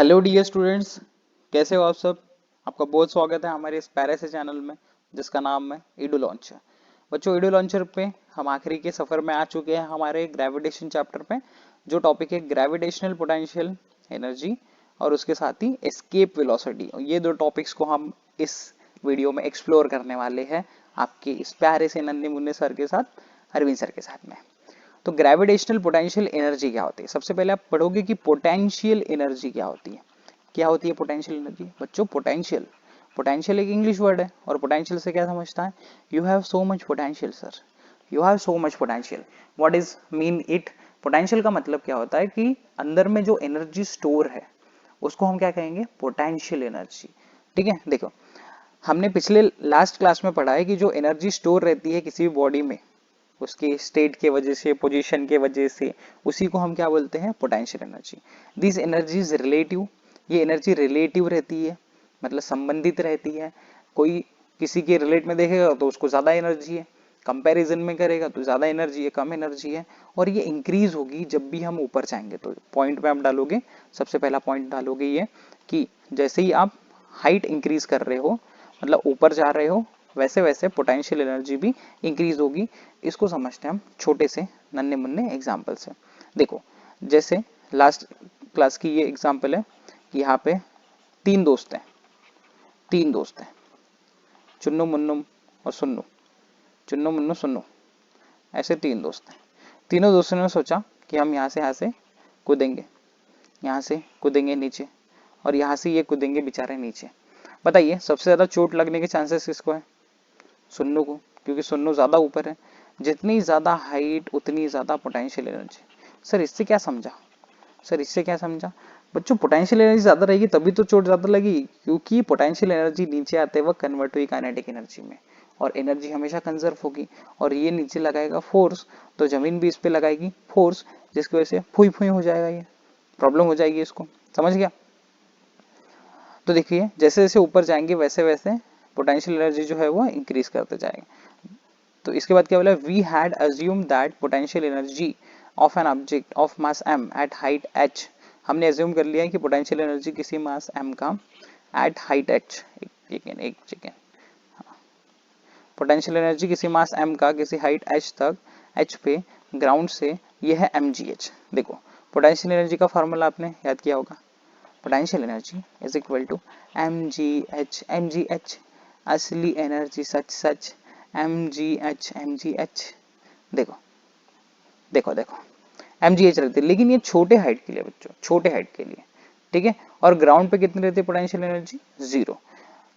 Hello dear students, कैसे हो आप सब। आपका बहुत स्वागत है हमारे इस प्यारे से चैनल में जिसका नाम है ईडू लॉन्चर। बच्चों, ईडू लॉन्चर पे हम आखिरी के सफर में आ चुके हैं हमारे ग्रेविटेशन चैप्टर पे, जो टॉपिक है ग्रेविटेशनल पोटेंशियल एनर्जी और उसके साथ ही एस्केप वेलोसिटी। ये दो टॉपिक्स को हम इस वीडियो में एक्सप्लोर करने वाले हैं आपके इस प्यारे से नन्हे मुन्ने सर के साथ, अरविंद सर के साथ में। तो ग्रेविटेशनल पोटेंशियल एनर्जी क्या होती है, सबसे पहले आप पढ़ोगे कि पोटेंशियल एनर्जी क्या होती है। क्या होती है पोटेंशियल एनर्जी बच्चों? पोटेंशियल पोटेंशियल एक इंग्लिश वर्ड है, और पोटेंशियल से क्या समझता है? You have so much potential sir, you have so much potential. What is mean it? Potential का मतलब क्या होता है कि अंदर में जो एनर्जी स्टोर है उसको हम क्या कहेंगे? Potential energy. ठीक है, देखो हमने पिछले लास्ट क्लास में पढ़ा है कि जो एनर्जी स्टोर रहती है किसी भी बॉडी में, उसके स्टेट के वजह से, पोजीशन के वजह से, उसी को हम क्या बोलते हैं? Potential energy. This energy is relative. ये एनर्जी रिलेटिव रहती है, मतलब संबंधित रहती है। कोई किसी के रिलेट में देखेगा तो उसको ज्यादा एनर्जी है, कंपैरिजन में करेगा तो ज्यादा एनर्जी है, कम एनर्जी है। और ये इंक्रीज होगी जब भी हम ऊपर जाएंगे। तो पॉइंट पे आप डालोगे, सबसे पहला पॉइंट डालोगे ये कि जैसे ही आप हाइट इंक्रीज कर रहे हो, मतलब ऊपर जा रहे हो, वैसे वैसे पोटेंशियल एनर्जी भी इंक्रीज होगी। इसको समझते हैं हम छोटे से नन्हे मुन्ने एग्जाम्पल से। देखो, जैसे लास्ट क्लास की ये एग्जाम्पल है कि यहाँ पे तीन दोस्त हैं, चुन्नू मुन्नू और सुन्नू, चुन्नू मुन्नू सुन्नू, ऐसे तीन दोस्त हैं। तीनों दोस्तों ने सोचा कि हम यहाँ से कूदेंगे, यहाँ से कूदेंगे नीचे, और यहाँ से ये कूदेंगे बेचारे नीचे। बताइए सबसे ज्यादा चोट लगने के चांसेस किसको है? सुन्नू को, क्योंकि सुन्नू ज्यादा ऊपर है। जितनी ज्यादा हाइट उतनी ज्यादा पोटेंशियल एनर्जी। सर इससे क्या समझा? सर इससे क्या समझा? बच्चों, पोटेंशियल एनर्जी ज्यादा रहेगी तभी तो चोट ज्यादा लगेगी, क्योंकि पोटेंशियल एनर्जी नीचे आते वक्त कन्वर्ट हुई काइनेटिक एनर्जी में, और एनर्जी हमेशा कंजर्व होगी। और ये नीचे लगाएगा फोर्स, तो जमीन भी इस पे लगाएगी फोर्स, जिसकी वजह से फुई फुई हो जाएगा, ये प्रॉब्लम हो जाएगी इसको। समझ गया? तो देखिए जैसे जैसे ऊपर जाएंगे वैसे वैसे पोटेंशियल एनर्जी जो है वो इंक्रीज करते जाएंगे। तो इसके बाद क्या बोला? We had assume that potential energy of an object of mass m at height h। हमने अज्यूम कर लिया है कि पोटेंशियल एनर्जी किसी मास m का एट हाइट h, एक सेकेंड, पोटेंशियल एनर्जी किसी मास m का किसी हाइट h तक, h पे, ग्राउंड से, ये है mgh। देखो पोटेंशियल एनर्जी का फॉर्मूला आपने याद किया होगा। Potential energy is equal to mgh असली एनर्जी सच सच mgh। देखो देखो देखो mgh रहती है, लेकिन ये छोटे हाइट के लिए बच्चों, छोटे हाइट के लिए। ठीक है, और ग्राउंड पे कितनी रहती है potential energy? 0।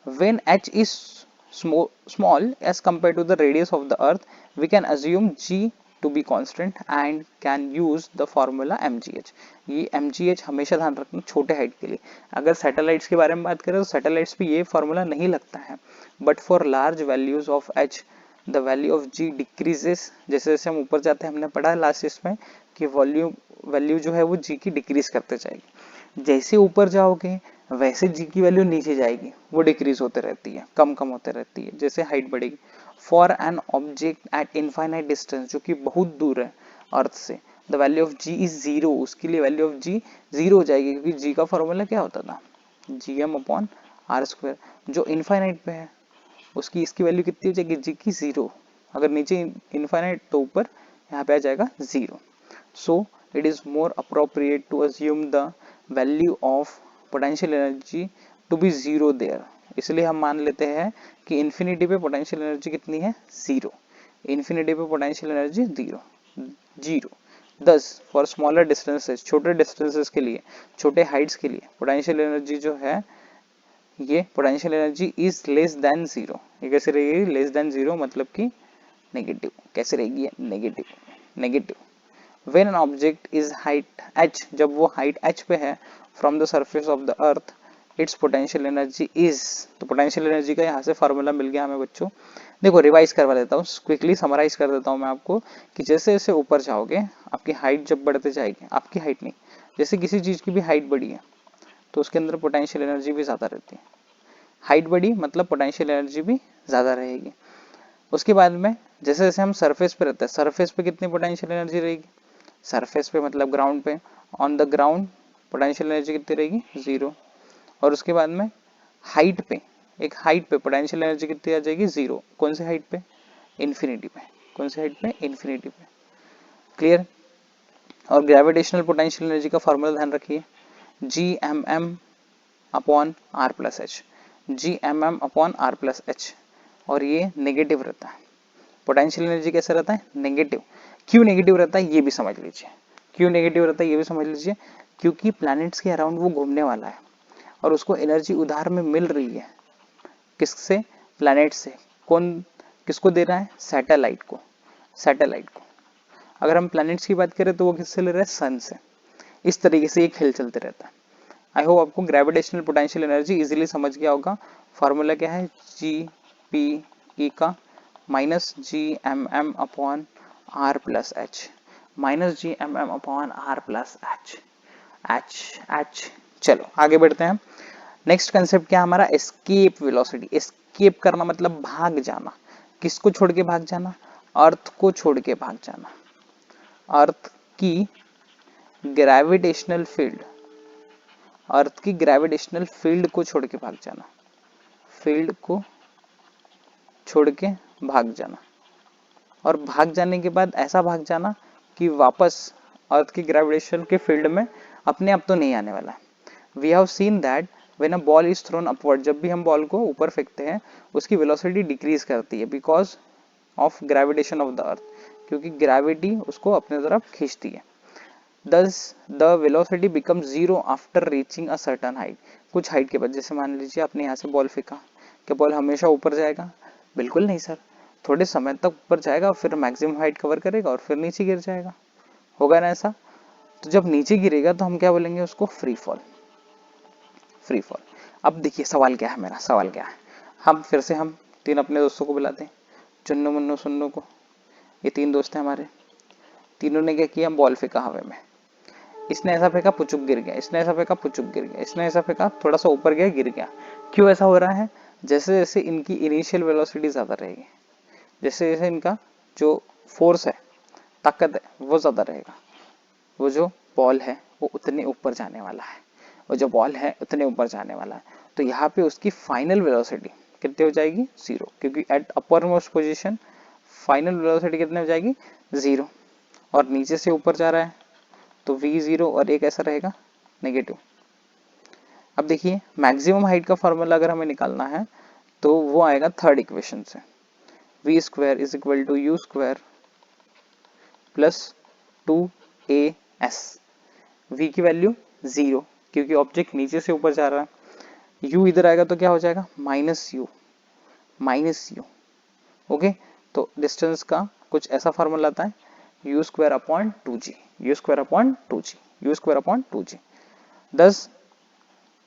when h is small as compared to the radius of the earth, we can assume g to be constant and can use the formula mgh। ये mgh हमेशा ध्यान रखना छोटे हाइट के लिए। अगर सैटेलाइट्स के बारे में बात करें तो सैटेलाइट्स पे ये फॉर्मूला नहीं लगता है, but for large values of h the value of g decreases. जैसे जैसे हम ऊपर जाते हैं, हमने पढ़ा है लास्ट इसमें कि वैल्यू जो है वो g की डिक्रीज करते जाएगी। जैसे ऊपर जाओगे वैसे जी की वैल्यू नीचे जाएगी, वो डिक्रीज होते रहती है, कम कम होते रहती है जैसे हाइट बढ़ेगी। For an object at infinite distance, जो कि बहुत दूर है अर्थ से, the value of G is 0। उसके लिए वैल्यू ऑफ जी 0 हो जाएगी, क्योंकि जी का फॉर्मूला क्या होता था? gm/r²। जो इनफाइनाइट पे है उसकी इसकी वैल्यू कितनी हो जाएगी? जी की 0। अगर नीचे इनफाइनाइट तो ऊपर यहाँ पे आ जाएगा 0। So it is more appropriate to assume the value of potential energy to be 0 there. इसलिए हम मान लेते हैं कि इन्फिनिटी पे पोटेंशियल एनर्जी कितनी है? 0। इन्फिनिटी पे पोटेंशियल एनर्जी 0। दस फॉर स्मॉलर डिस्टेंसेस, छोटे डिस्टेंसेस के लिए, छोटे हाइट्स के लिए पोटेंशियल एनर्जी जो है, ये potential energy is less then 0। ये कैसे रहेगी लेस देन 0? मतलब कि नेगेटिव। कैसे रहेगी? Negative. Negative when an object is height h, जब वो हाइट h पे है, from the surface of the earth, it's potential energy is. तो पोटेंशियल एनर्जी का यहाँ से फॉर्मूला मिल गया हमें बच्चों। देखो रिवाइज करवा देता हूँ, क्विकली समराइज कर देता हूँ मैं आपको कि जैसे जैसे ऊपर जाओगे आपकी हाइट जब बढ़ते जाएगी, आपकी हाइट नहीं, जैसे किसी चीज की भी हाइट बढ़ी है तो उसके अंदर पोटेंशियल एनर्जी भी ज्यादा रहती है। हाइट बढ़ी मतलब पोटेंशियल एनर्जी भी ज्यादा रहेगी। उसके बाद में जैसे जैसे हम सरफेस पे रहते हैं, सरफेस पे कितनी पोटेंशियल एनर्जी रहेगी? सरफेस पे मतलब ग्राउंड पे, on the ground potential energy कितनी रहेगी, 0। और उसके बाद में हाइट पे, एक हाइट पे पोटेंशियल एनर्जी कितनी आ जाएगी, 0। कौन से हाइट पे, इन्फिनिटी पे। कौन से हाइट पे, इन्फिनिटी पे। क्लियर। और ग्रेविटेशनल पोटेंशियल एनर्जी का फॉर्मूला ध्यान रखिए, G M M upon R plus H, G M M upon R plus H. और ये नेगेटिव रहता है। पोटेंशियल एनर्जी कैसे रहता है, नेगेटिव। क्यों नेगेटिव रहता है ये भी समझ लीजिए, क्यों नेगेटिव रहता है ये भी समझ लीजिए। क्योंकि प्लैनेट्स के अराउंड वो घूमने वाला है और उसको एनर्जी उधार में मिल रही है। किससे, प्लैनेट से। कौन किसको दे रहा है, सैटेलाइट को, सैटेलाइट को। अगर हम प्लैनेट्स की बात करें तो वो किससे ले रहा है, सन से। इस तरीके से ये खेल चलते रहता है। आई होप आपको ग्रेविटेशनल पोटेंशियल एनर्जी इजीली समझ गया होगा। फॉर्मूला क्या है, जी पी ई का minus G M M upon R plus H, minus G M M upon R plus H, H H. चलो आगे बढ़ते हैं। नेक्स्ट कंसेप्ट क्या है हमारा, एस्केप वेलोसिटी। एस्केप करना मतलब भाग जाना। किसको छोड़ के भाग जाना, अर्थ को छोड़ के भाग जाना। अर्थ की ग्रेविटेशनल फील्ड, अर्थ की ग्रेविटेशनल फील्ड को छोड़ के भाग जाना, फील्ड को छोड़ के भाग जाना। और भाग जाने के बाद ऐसा भाग जाना कि वापस अर्थ की ग्रेविटेशन के फील्ड में अपने आप तो नहीं आने वाला है। We have seen that when a ball is thrown upward, जब भी हम बॉल को ऊपर फेंकते हैं उसकी वेलोसिटी डिक्रीज करती है because of gravitation of the अर्थ, क्योंकि ग्रेविटी उसको अपने तरफ खींचती है। Thus the velocity becomes zero after reaching a certain height। कुछ हाइट के बाद, जैसे मान लीजिए आपने यहाँ से बॉल फेंका, क्या बॉल हमेशा ऊपर जाएगा, बिल्कुल नहीं सर। थोड़े समय तक ऊपर जाएगा, फिर मैक्सिमम हाइट कवर करेगा और फिर नीचे गिर जाएगा, होगा ना ऐसा। तो जब नीचे गिरेगा तो हम क्या बोलेंगे उसको, फ्री फॉल, फ्री फॉल। अब देखिए सवाल क्या है मेरा, सवाल क्या है, हम फिर से हम तीन अपने दोस्तों को बुलाते हैं, चुन्नू मुन्नू सुन्नू को। ये तीन दोस्त हैं हमारे, तीनों ने क्या किया, बॉल फेंका हवा में। इसने ऐसा फेंका पुचुक गिर गया, इसने ऐसा फेंका पुचुक गिर गया, इसने ऐसा फेंका थोड़ा सा ऊपर गया गिर गया। क्यों ऐसा हो रहा है, जैसे जैसे इनकी इनिशियल वेलोसिटी ज्यादा रहेगी, जैसे जैसे इनका जो फोर्स है, ताकत है वो ज्यादा रहेगा, वो जो बॉल है वो उतने ऊपर जाने वाला है, वो जो बॉल है उतने ऊपर जाने वाला है। तो यहाँ पे उसकी फाइनल वेलोसिटी कितनी हो जाएगी, 0, क्योंकि at upper most position final velocity कितनी हो जाएगी, 0। और नीचे से ऊपर जा रहा है तो v0 और एक ऐसा रहेगा नेगेटिव। अब देखिए मैक्सिमम हाइट का फॉर्मूला अगर हमें निकालना है तो वो आएगा थर्ड इक्वेशन से, v square is equal to u square plus 2as। v की वैल्यू 0, क्योंकि ऑब्जेक्ट नीचे से ऊपर जा रहा है। u इधर आएगा तो क्या हो जाएगा, minus you, minus you. Okay, तो डिस्टेंस का कुछ ऐसा फॉर्मूला आता है, you square upon 2g, you square upon 2g, you square upon 2g। Thus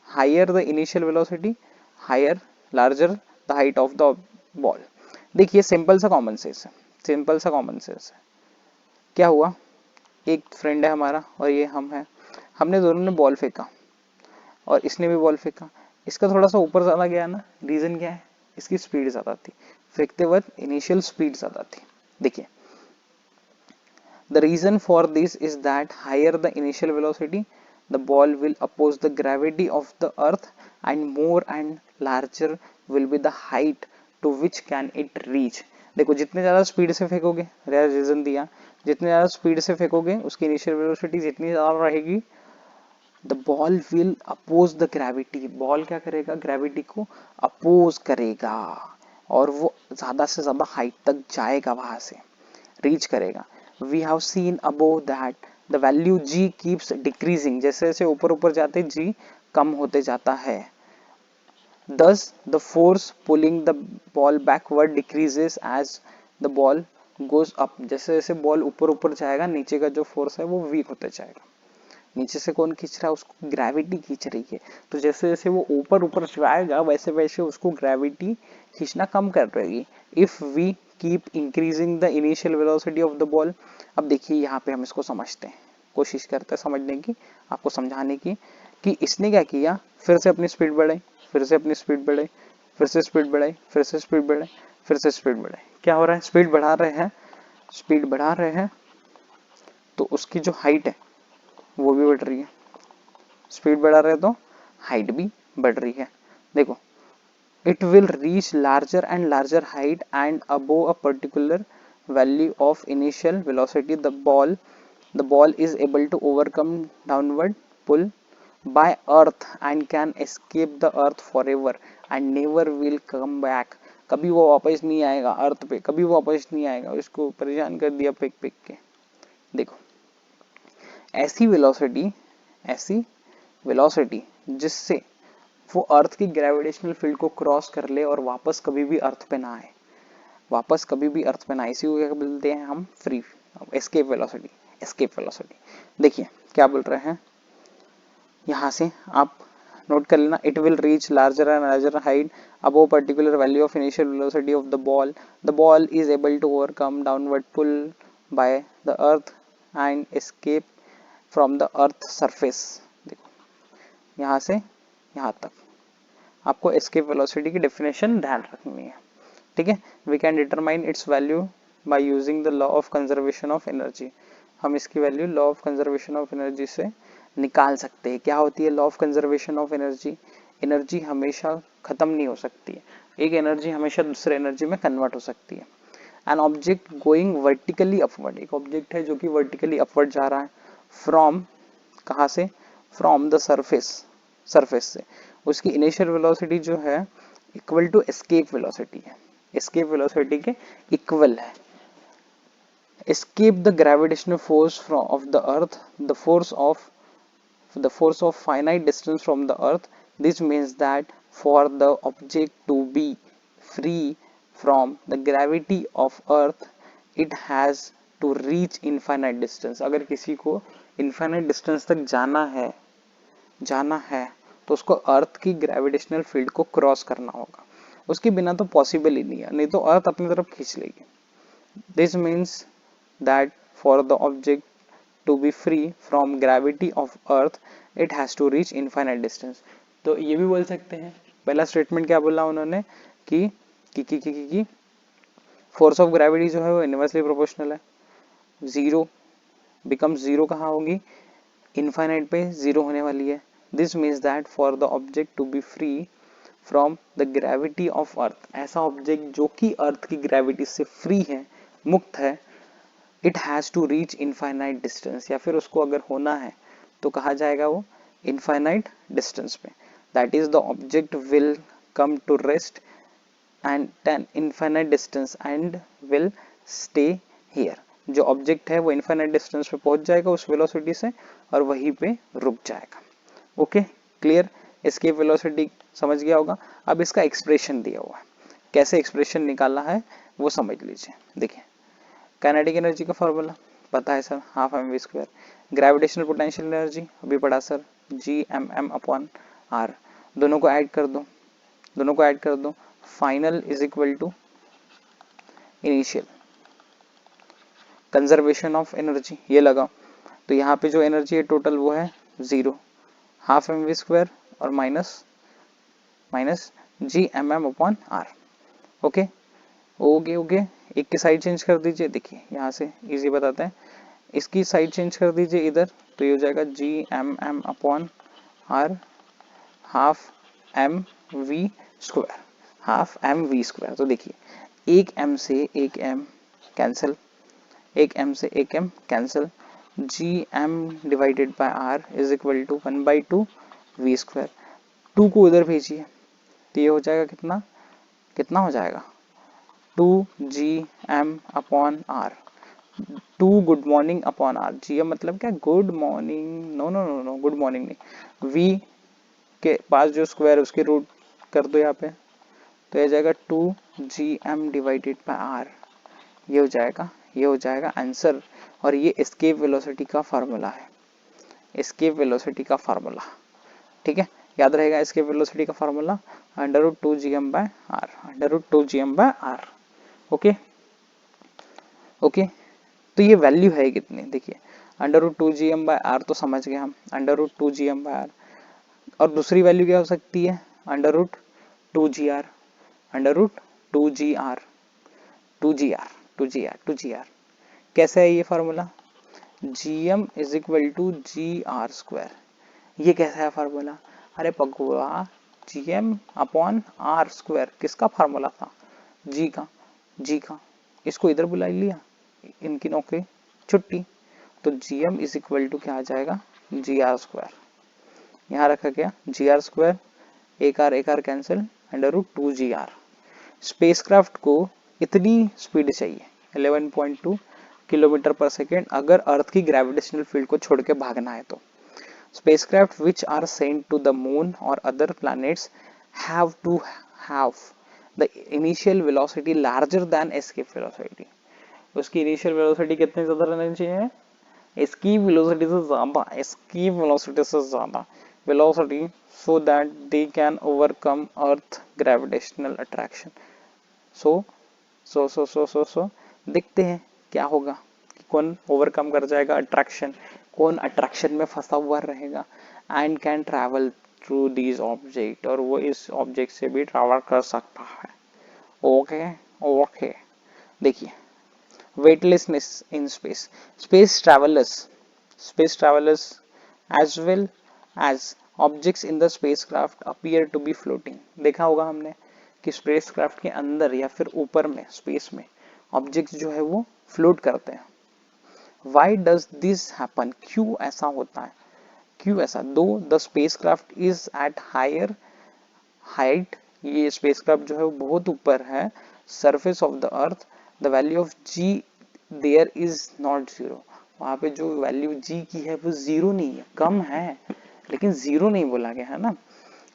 higher the initial velocity, higher larger the height of the ball। देखिए simple सा common sense है, simple सा कॉमन सेंस है। क्या हुआ, एक फ्रेंड है हमारा और ये हम हैं, हमने दोनों ने बॉल फेंका और इसने भी बॉल फेंका। इसका थोड़ा सा ऊपर ज्यादा गया ना, रीजन क्या है, इसकी स्पीड ज्यादा थी, फेंकते वक्त इनिशियल स्पीड ज्यादा थी। देखिए the reason for this is that higher the initial velocity, the ball will oppose the gravity of the earth and more and larger will be the height to which can it reach। देखो जितने ज्यादा speed से फेंकोगे, reason दिया, जितने ज्यादा speed से फेंकोगे उसकी initial velocity जितनी ज्यादा रहेगी, the ball will oppose the gravity. Ball क्या करेगा, ग्रेविटी को अपोज करेगा और वो ज्यादा से ज्यादा हाइट तक जाएगा, वहां से रीच करेगा। We have seen above that the value g keeps decreasing, जैसे जैसे ऊपर ऊपर जाते g कम होते जाता है। Thus the force pulling the ball backward decreases as the ball goes up। जैसे जैसे बॉल ऊपर ऊपर जाएगा नीचे का जो फोर्स है वो वीक होते जाएगा। नीचे से कौन खींच रहा है, उसको ग्रेविटी खींच रही है। तो जैसे जैसे वो ऊपर ऊपर जाएगा वैसे वैसे उसको ग्रेविटी खींचना कम कर रही है। If we keep increasing the initial velocity of the ball. अब देखिए यहाँ पे हम इसको समझते हैं, कोशिश करते हैं समझने की, आपको समझाने की कि इसने क्या किया, फिर से अपनी स्पीड बढ़ाई, फिर से अपनी स्पीड बढ़ाई, फिर से स्पीड बढ़ाई, फिर से स्पीड बढ़ाई, फिर से स्पीड बढ़ाई। क्या हो रहा है, स्पीड बढ़ा रहे हैं, स्पीड बढ़ा रहे हैं तो उसकी जो हाइट है वो भी बढ़ रही है। स्पीड बढ़ा रहे तो हाइट भी बढ़ रही है। देखो, it will reach larger and larger height, and above a particular value of initial velocity the ball is able to overcome downward pull by earth and can escape the earth forever and never will come back। कभी वो वापस नहीं आएगा अर्थ पे, कभी वो वापस नहीं आएगा, उसको परेशान कर दिया फेंक फेंक के। देखो, ऐसी वेलोसिटी जिससे वो अर्थ की ग्रेविटेशनल फील्ड को क्रॉस कर ले और वापस कभी भी अर्थ पे ना आए, वापस कभी भी अर्थ पे ना आए, इसी को क्या बोलते हैं हम? Free escape velocity. Escape velocity देखिए क्या बोल रहे हैं, यहाँ से आप नोट कर लेना। It will reach larger and larger height above particular value of initial velocity of the ball is able to overcome downward pull by the earth and escape from the earth surface. देखो, यहाँ से यहाँ तक आपको escape velocity की definition ध्यान रखनी है, ठीक है। We can determine its value by using the law of conservation of energy. हम इसकी value law of conservation of energy से निकाल सकते हैं। क्या होती है law of conservation of energy? Energy हमेशा खत्म नहीं हो सकती है, एक एनर्जी हमेशा दूसरे एनर्जी में कन्वर्ट हो सकती है। An object going vertically upward, एक ऑब्जेक्ट है जो कि वर्टिकली अपवर्ड जा रहा है फ्रॉम, कहाँ से? फ्रॉम द सरफेस से, उसकी इनिशियल वेलोसिटी जो है इक्वल टू एस्केप वेलोसिटी है, एस्केप वेलोसिटी के इक्वल है। escape the gravitational force of the earth, the force of finite distance from the earth. This means that for the object to be free from the gravity of earth it has to reach infinite distance। अगर किसी को infinite distance तक जाना है तो उसको अर्थ की gravitational field को क्रॉस करना होगा, उसके बिना तो पॉसिबल ही नहीं है, नहीं तो अर्थ अपनी तरफ खींच लेगी। This means that for the object to be free from gravity of earth it has to reach infinite distance। तो ये भी बोल सकते हैं, पहला स्टेटमेंट क्या बोला उन्होंने कि फोर्स ऑफ ग्रेविटी जो है वो इनवर्सली प्रोपोर्शनल है, जीरो बिकम जीरो कहाँ होगी? इनफाइनाइट पे जीरो होने वाली है। This means that for the object to be free from the gravity of earth, ऐसा ऑब्जेक्ट जो कि अर्थ की ग्रेविटी से फ्री है, मुक्त है, it has to reach infinite distance, या फिर उसको अगर होना है तो कहा जाएगा वो इनफाइनाइट डिस्टेंस पे। That is the object will come to rest and ten infinite distance and will stay here. जो ऑब्जेक्ट है वो इनफाइनाइट डिस्टेंस पे पहुंच जाएगा उस वेलोसिटी से और वहीं पे रुक जाएगा। Okay, clear? एस्केप वेलोसिटी समझ गया होगा। अब इसका एक्सप्रेशन दिया हुआ है, कैसे एक्सप्रेशन निकाला है वो समझ लीजिए। देखिए, काइनेटिक एनर्जी का फॉर्मूला पता है sir, half M V square. Gravitational potential energy अभी पढ़ा सर, G_m_m/r। दोनों को ऐड कर दो, final is equal to initial. Conservation of energy ये लगाओ, तो यहाँ पे जो एनर्जी है टोटल वो है zero, half M V square और माइनस G_m_m/r। ओके, एक की साइड चेंज कर दीजिए। देखिए यहाँ से इजी बताते हैं, इसकी साइड चेंज कर दीजिए इधर, तो ये हो जाएगा G_m_m/r half M V square. तो देखिए, एक m से एक m cancel, Gm divided by r is equal to 1/2 v square. 2 को उधर भेजिए तो ये हो जाएगा कितना हो जाएगा? 2Gm/r, 2 good morning upon r। Gm मतलब क्या? Good morning. No, good morning नहीं, v के पास जो स्क्वायर है उसकी रूट कर दो यहाँ पे, तो ये जाएगा 2Gm डिवाइडेड बाय r। ये हो जाएगा आंसर। और ये एस्केप वेलोसिटी का फार्मूला है, ठीक है, याद रहेगा एस्केप वेलोसिटी का फार्मूला √2Gm/r। ओके, तो ये वैल्यू है कितनी? देखिए, √2Gm/r तो समझ गए हम, √2Gm/r। और दूसरी वैल्यू क्या हो सकती है? √2Gr, √2Gr। कैसे है ये formula? Gm is equal to Gr square. ये कैसा है फार्मूला? अरे पगुआ, जीएम अपॉन आर स्क्वायर किसका फार्मूला था? जी का, जी का। इसको इधर बुला लिया, इनकी नौकरी छुट्टी। तो जीएम इज इक्वल टू क्या आ जाएगा? G R square. यहाँ रखा गया जी आर स्क्वायर, एक R cancel, under root 2 GR। Spacecraft को इतनी स्पीड चाहिए 11.2 किलोमीटर पर सेकेंड अगर अर्थ की ग्रेविटेशनल फील्ड को छोड़ के भागना है तो। Spacecraft which are sent to the moon और other planets have to have the initial velocity larger than escape velocity. उसकी इनिशियल वेलोसिटी कितनी ज्यादा रहनी चाहिए? एस्केप वेलोसिटी से ज्यादा, एस्केप वेलोसिटी से ज्यादा velocity, so that they can overcome earth gravitational attraction। so देखते हैं क्या होगा कि कौन ओवरकम कर जाएगा अट्रैक्शन, कौन अट्रैक्शन में फंसा हुआ रहेगा and can travel through these object, और वो इस ऑब्जेक्ट से भी ट्रैवल कर सकता है। ओके ओके, देखिए weightlessness in space, space travelers as well as objects in the spacecraft appear to be floating। देखा होगा हमने कि स्पेसक्राफ्ट के अंदर या फिर ऊपर में स्पेस में ऑब्जेक्ट्स जो है वो फ्लोट करते हैं। Why does this happen? क्यों ऐसा होता है? क्यों ऐसा? Though the spacecraft is at higher height, ये स्पेसक्राफ्ट जो है वो बहुत ऊपर है surface of the earth, the value of G there is not zero. वहां पे जो वैल्यू जी की है वो जीरो नहीं है, कम है, लेकिन जीरो नहीं बोला गया है ना।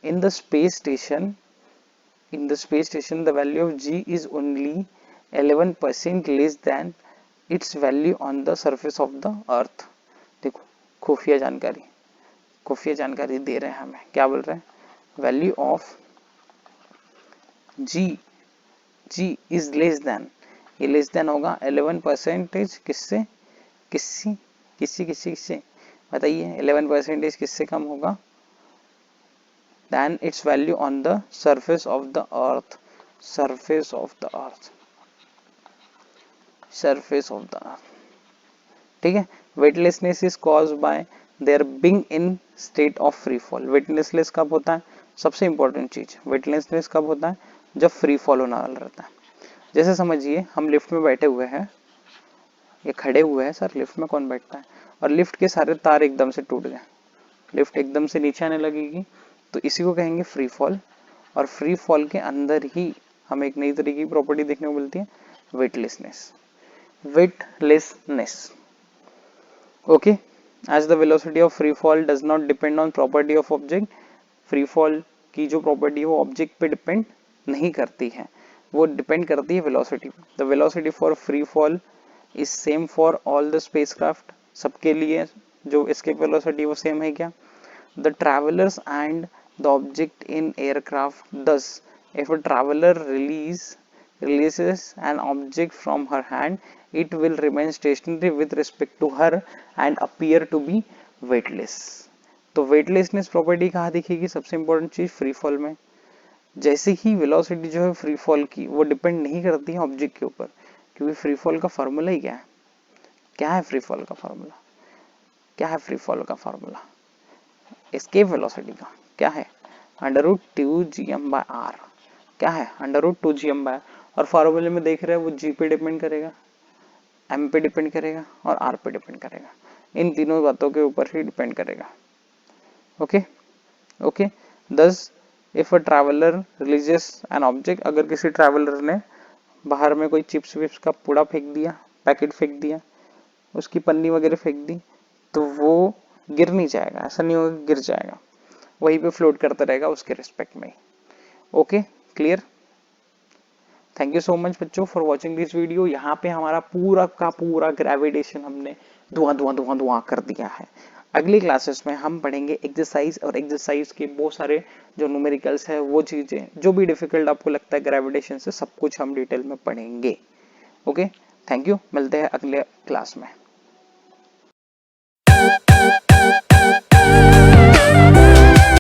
In the space station, in the space station the value of G is only 11% less than its value on the surface of the earth. देखो खुफिया जानकारी दे रहे हैं हमें, क्या बोल रहे हैं? Value of G is less than, ये लेस देन होगा 11% किससे? किससे बताइए, 11% किससे कम होगा? Than its value on the surface of the earth, surface of the earth, surface of the earth. ठीक है। Weightlessness is cause by there being in state of free fall. Weightlessness कब होता है? सबसे इंपॉर्टेंट चीज, वेटलेसनेस कब होता है? जब फ्री फॉल होने वाला रहता है। जैसे समझिए हम लिफ्ट में बैठे हुए हैं, ये खड़े हुए हैं सर, लिफ्ट में कौन बैठता है, और लिफ्ट के सारे तार एकदम से टूट गए, लिफ्ट एकदम से नीचे आने लगेगी, तो इसी को कहेंगे फ्री फॉल। और फ्री फॉल के अंदर ही हमें एक नई तरीके की प्रॉपर्टी देखने को मिलती है, weightlessness. Weightlessness, okay. As the velocity of free fall does not depend on property of object, free fall की जो प्रॉपर्टी है वो ऑब्जेक्ट पे डिपेंड नहीं करती है, वो डिपेंड करती है वेलोसिटी पे। The velocity for free fall is same for all the spacecraft, सबके लिए जो एस्केप वेलोसिटी वो सेम है क्या? The travellers and the object in aircraft, thus if a traveller releases an object from her hand, it will remain stationary with respect to her and appear to be weightless। तो weightlessness property कहाँ दिखेगी? सबसे important चीज free fall में। जैसे ही velocity जो है free fall की वो डिपेंड नहीं करती है ऑब्जेक्ट के ऊपर, क्योंकि फ्री फॉल का फॉर्मूला ही क्या है? क्या है फ्री फॉल का फॉर्मूला? क्या है फ्री फॉल का फॉर्मूला? एस्केप वेलोसिटी का क्या है? √2gm/r। क्या है? √2gm/r। और फॉर्मूले में देख रहे हैं वो जी पे डिपेंड करेगा, एम पे डिपेंड करेगा और आर पे डिपेंड करेगा, इन तीनों बातों के ऊपर ही डिपेंड करेगा। Okay okay. Thus if a traveller releases an object, अगर किसी ट्रैवलर ने बाहर में कोई चिप्स विप्स का पूड़ा फेंक दिया, पैकेट फेंक दिया, उसकी पन्नी वगैरह फेंक दी, तो वो गिर नहीं जाएगा, ऐसा नहीं होगा गिर जाएगा, वहीं पे फ्लोट करता रहेगा उसके रिस्पेक्ट में। Okay clear? Thank you so much बच्चों फॉर वॉचिंग दिस वीडियो। यहाँ पे हमारा पूरा का पूरा ग्रेविटेशन हमने धुआं कर दिया है। अगली क्लासेस में हम पढ़ेंगे एक्सरसाइज, और एक्सरसाइज के बहुत सारे जो न्यूमेरिकल्स है, वो चीजें जो भी डिफिकल्ट आपको लगता है ग्रेविटेशन से, सब कुछ हम डिटेल में पढ़ेंगे। ओके थैंक यू, मिलते हैं अगले क्लास में।